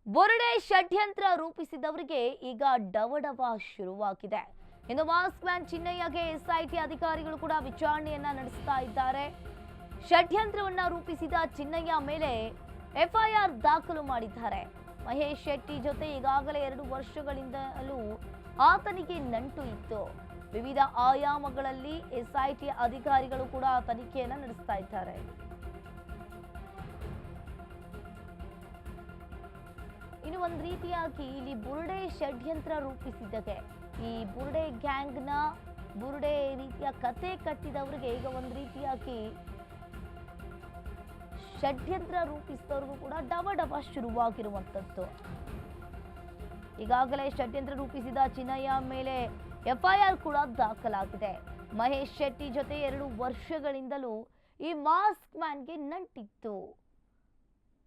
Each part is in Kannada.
ಬುರುಡೆ ಷಡ್ಯಂತ್ರ ರೂಪಿಸಿದವರಿಗೆ ಈಗ ಡವಡವ ಶುರುವಾಗಿದೆ. ಇನ್ನು ಮಾಸ್ಕ್ ಮ್ಯಾನ್ ಚಿನ್ನಯ್ಯಗೆ ಎಸ್ಐಟಿ ಅಧಿಕಾರಿಗಳು ಕೂಡ ವಿಚಾರಣೆಯನ್ನ ನಡೆಸ್ತಾ ಇದ್ದಾರೆ. ಷಡ್ಯಂತ್ರವನ್ನ ರೂಪಿಸಿದ ಚಿನ್ನಯ್ಯ ಮೇಲೆ ಎಫ್ಐಆರ್ ದಾಖಲು ಮಾಡಿದ್ದಾರೆ. ಮಹೇಶ್ ಶೆಟ್ಟಿ ಜೊತೆ ಈಗಾಗಲೇ 2 ವರ್ಷಗಳಿಂದಲೂ ಆತನಿಗೆ ನಂಟು ಇತ್ತು. ವಿವಿಧ ಆಯಾಮಗಳಲ್ಲಿ ಎಸ್ಐಟಿ ಅಧಿಕಾರಿಗಳು ಕೂಡ ತನಿಖೆಯನ್ನ ನಡೆಸ್ತಾ ಇದ್ದಾರೆ. ಇನ್ನು ಒಂದು ರೀತಿಯಾಗಿ ಇಲ್ಲಿ ಬುರುಡೆ ಷಡ್ಯಂತ್ರ ರೂಪಿಸಿದ್ದಕ್ಕೆ ಈ ಬುರುಡೆ ಗ್ಯಾಂಗ್ನ ಬುರುಡೆ ರೀತಿಯ ಕತೆ ಕಟ್ಟಿದವರಿಗೆ ಈಗ ಒಂದು ರೀತಿಯಾಗಿ ಷಡ್ಯಂತ್ರ ರೂಪಿಸಿದವ್ರಿಗೂ ಕೂಡ ಡವ ಶುರುವಾಗಿರುವಂಥದ್ದು. ಈಗಾಗಲೇ ಷಡ್ಯಂತ್ರ ರೂಪಿಸಿದ ಚಿನ್ನಯ್ಯ ಮೇಲೆ ಎಫ್ಐಆರ್ ಕೂಡ ದಾಖಲಾಗಿದೆ. ಮಹೇಶ್ ಶೆಟ್ಟಿ ಜೊತೆ 2 ವರ್ಷಗಳಿಂದಲೂ ಈ ಮಾಸ್ಕ್ ಮ್ಯಾನ್ಗೆ ನಂಟಿತ್ತು.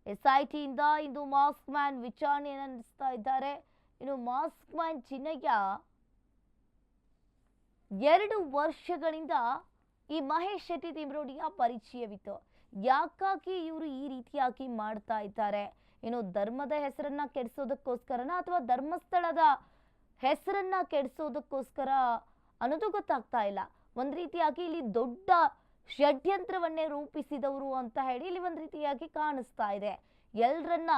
ಎಸ್ಐಟಿಯಿಂದ ಇಂದು ಮಾಸ್ಕ್ ಮ್ಯಾನ್ ವಿಚಾರಣೆಯನ್ನು ನಡೆಸ್ತಾ ಇದ್ದಾರೆ. ಇನ್ನು ಮಾಸ್ಕ್ ಮ್ಯಾನ್ ಚಿನ್ನಯ್ಯ 2 ವರ್ಷಗಳಿಂದ ಈ ಮಹೇಶ್ ಶೆಟ್ಟಿ ತಿಮ್ರೋಡಿಯ ಪರಿಚಯವಿತ್ತು. ಯಾಕಾಗಿ ಇವರು ಈ ರೀತಿಯಾಗಿ ಮಾಡ್ತಾ ಇದ್ದಾರೆ? ಇನ್ನು ಧರ್ಮದ ಹೆಸರನ್ನ ಕೆಡಿಸೋದಕ್ಕೋಸ್ಕರನ ಅಥವಾ ಧರ್ಮಸ್ಥಳದ ಹೆಸರನ್ನ ಕೆಡಿಸೋದಕ್ಕೋಸ್ಕರ ಅನ್ನೋದು ಗೊತ್ತಾಗ್ತಾ ಇಲ್ಲ. ಒಂದ್ ರೀತಿಯಾಗಿ ಇಲ್ಲಿ ದೊಡ್ಡ ಷಡ್ಯಂತ್ರವನ್ನೇ ರೂಪಿಸಿದವರು ಅಂತ ಹೇಳಿ ಇಲ್ಲಿ ಒಂದ್ ರೀತಿಯಾಗಿ ಕಾಣಿಸ್ತಾ ಇದೆ. ಎಲ್ಲರನ್ನ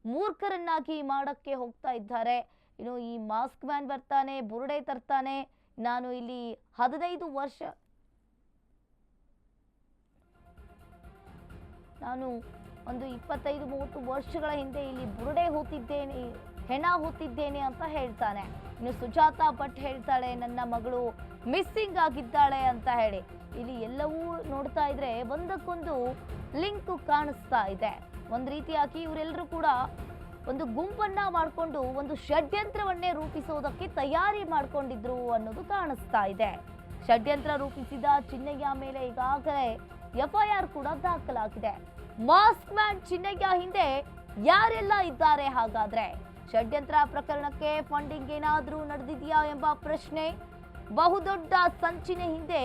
ಮೂರ್ಖರನ್ನಾಗಿ ಮಾಡಕ್ಕೆ ಹೋಗ್ತಾ ಇದ್ದಾರೆ. ಇನ್ನು ಈ ಮಾಸ್ಕ್ ಮ್ಯಾನ್ ಬರ್ತಾನೆ, ಬುರುಡೆ ತರ್ತಾನೆ, ನಾನು ಇಲ್ಲಿ 15 ವರ್ಷ ನಾನು ಒಂದು 25-30 ವರ್ಷಗಳ ಹಿಂದೆ ಇಲ್ಲಿ ಬುರುಡೆ ಹೂತಿದ್ದೇನೆ, ಹೆಣ ಹೂತಿದ್ದೇನೆ ಅಂತ ಹೇಳ್ತಾನೆ. ಇನ್ನು ಸುಜಾತಾ ಭಟ್ ಹೇಳ್ತಾಳೆ, ನನ್ನ ಮಗಳು ಮಿಸ್ಸಿಂಗ್ ಆಗಿದ್ದಾಳೆ ಅಂತ ಹೇಳಿ. ಇಲ್ಲಿ ಎಲ್ಲವೂ ನೋಡ್ತಾ ಇದ್ರೆ ಒಂದಕ್ಕೊಂದು ಲಿಂಕ್ ಕಾಣಿಸ್ತಾ ಇದೆ. ಒಂದು ರೀತಿಯಾಗಿ ಇವರೆಲ್ಲರೂ ಕೂಡ ಒಂದು ಗುಂಪನ್ನ ಮಾಡಿಕೊಂಡು ಒಂದು ಷಡ್ಯಂತ್ರವನ್ನೇ ರೂಪಿಸೋದಕ್ಕೆ ತಯಾರಿ ಮಾಡ್ಕೊಂಡಿದ್ರು ಅನ್ನೋದು ಕಾಣಿಸ್ತಾ ಇದೆ. ಷಡ್ಯಂತ್ರ ರೂಪಿಸಿದ ಚಿನ್ನಯ್ಯ ಮೇಲೆ ಈಗಾಗಲೇ ಎಫ್ಐಆರ್ ಕೂಡ ದಾಖಲಾಗಿದೆ. ಮಾಸ್ಕ್ ಮ್ಯಾನ್ ಚಿನ್ನಯ್ಯ ಹಿಂದೆ ಯಾರೆಲ್ಲ ಇದ್ದಾರೆ? ಹಾಗಾದ್ರೆ ಷಡ್ಯಂತ್ರ ಪ್ರಕರಣಕ್ಕೆ ಫಂಡಿಂಗ್ ಏನಾದ್ರೂ ನಡೆದಿದೆಯಾ ಎಂಬ ಪ್ರಶ್ನೆ. ಬಹುದೊಡ್ಡ ಸಂಚಿನ ಹಿಂದೆ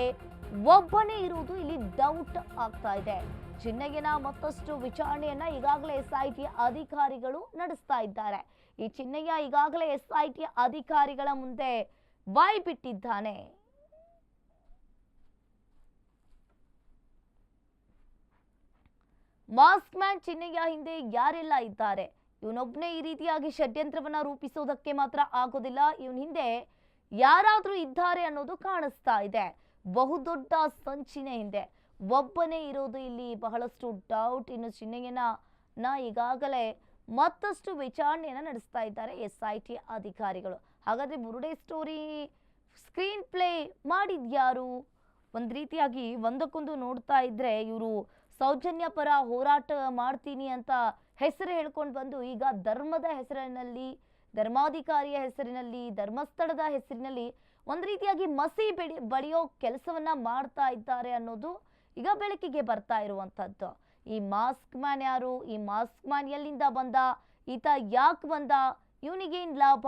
ಒಬ್ಬನೇ ಇರುವುದು ಇಲ್ಲಿ ಡೌಟ್ ಆಗ್ತಾ ಇದೆ. ಚಿನ್ನಯ್ಯನ ಮತ್ತಷ್ಟು ವಿಚಾರಣೆಯನ್ನ ಈಗಾಗಲೇ ಎಸ್ಐಟಿ ಅಧಿಕಾರಿಗಳು ನಡೆಸ್ತಾ ಇದ್ದಾರೆ. ಈ ಚಿನ್ನಯ್ಯ ಈಗಾಗಲೇ ಎಸ್ಐಟಿ ಅಧಿಕಾರಿಗಳ ಮುಂದೆ ಬಾಯಿ ಬಿಟ್ಟಿದ್ದಾನೆ. ಮಾಸ್ಕ್ ಮ್ಯಾನ್ ಚಿನ್ನಯ್ಯ ಹಿಂದೆ ಯಾರೆಲ್ಲ ಇದ್ದಾರೆ? ಇವನೊಬ್ಬನೇ ಈ ರೀತಿಯಾಗಿ ಷಡ್ಯಂತ್ರವನ್ನ ರೂಪಿಸೋದಕ್ಕೆ ಮಾತ್ರ ಆಗೋದಿಲ್ಲ. ಇವನ ಹಿಂದೆ ಯಾರಾದ್ರೂ ಇದ್ದಾರೆ ಅನ್ನೋದು ಕಾಣಿಸ್ತಾ ಇದೆ. ಬಹುದೊಡ್ಡ ಸಂಚಿನ ಹಿಂದೆ ಒಬ್ಬನೇ ಇರೋದು ಇಲ್ಲಿ ಬಹಳಷ್ಟು ಡೌಟ್. ಇನ್ನು ಚಿನ್ನಯ್ಯನ ಈಗಾಗಲೇ ಮತ್ತಷ್ಟು ವಿಚಾರಣೆಯನ್ನ ನಡೆಸ್ತಾ ಇದ್ದಾರೆ ಎಸ್ಐಟಿ ಅಧಿಕಾರಿಗಳು. ಹಾಗಾದ್ರೆ ಬುರುಡೆ ಸ್ಟೋರಿ ಸ್ಕ್ರೀನ್ ಪ್ಲೇ ಮಾಡಿದ್ಯಾರು? ಒಂದ್ ರೀತಿಯಾಗಿ ಒಂದಕ್ಕೊಂದು ನೋಡ್ತಾ ಇದ್ರೆ ಇವರು ಸೌಜನ್ಯ ಪರ ಹೋರಾಟ ಮಾಡ್ತೀನಿ ಅಂತ ಹೆಸರು ಹೇಳ್ಕೊಂಡು ಬಂದು ಈಗ ಧರ್ಮದ ಹೆಸರಿನಲ್ಲಿ, ಧರ್ಮಾಧಿಕಾರಿಯ ಹೆಸರಿನಲ್ಲಿ, ಧರ್ಮಸ್ಥಳದ ಹೆಸರಿನಲ್ಲಿ ಒಂದು ರೀತಿಯಾಗಿ ಮಸಿ ಬಳಿಯೋ ಕೆಲಸವನ್ನ ಮಾಡ್ತಾ ಇದ್ದಾರೆ ಅನ್ನೋದು ಈಗ ಬೆಳಕಿಗೆ ಬರ್ತಾ ಇರುವಂತದ್ದು. ಈ ಮಾಸ್ಕ್ ಮ್ಯಾನ್ ಯಾರು? ಈ ಮಾಸ್ಕ್ ಮ್ಯಾನ್ ಎಲ್ಲಿಂದ ಬಂದ? ಈತ ಯಾಕೆ ಬಂದ? ಇವನಿಗೇನ್ ಲಾಭ?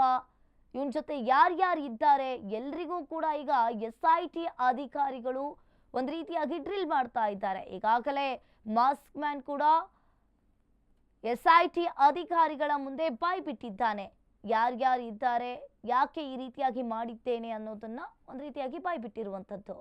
ಇವನ್ ಜೊತೆ ಯಾರ್ಯಾರು ಇದ್ದಾರೆ? ಎಲ್ರಿಗೂ ಕೂಡ ಈಗ ಎಸ್ಐಟಿ ಅಧಿಕಾರಿಗಳು ಒಂದ್ ರೀತಿಯಾಗಿ ಡ್ರಿಲ್ ಮಾಡ್ತಾ ಇದ್ದಾರೆ. ಈಗಾಗಲೇ ಮಾಸ್ಕ್ ಮ್ಯಾನ್ ಕೂಡ ಎಸ್ಐಟಿ ಅಧಿಕಾರಿಗಳ ಮುಂದೆ ಬಾಯಿ ಬಿಟ್ಟಿದ್ದಾನೆ. ಯಾರ್ಯಾರು ಇದ್ದಾರೆ, ಯಾಕೆ ಈ ರೀತಿಯಾಗಿ ಮಾಡಿದ್ದೇನೆ ಅನ್ನೋದನ್ನ ಒಂದ್ ರೀತಿಯಾಗಿ ಬಾಯಿ ಬಿಟ್ಟಿರುವಂತದ್ದು.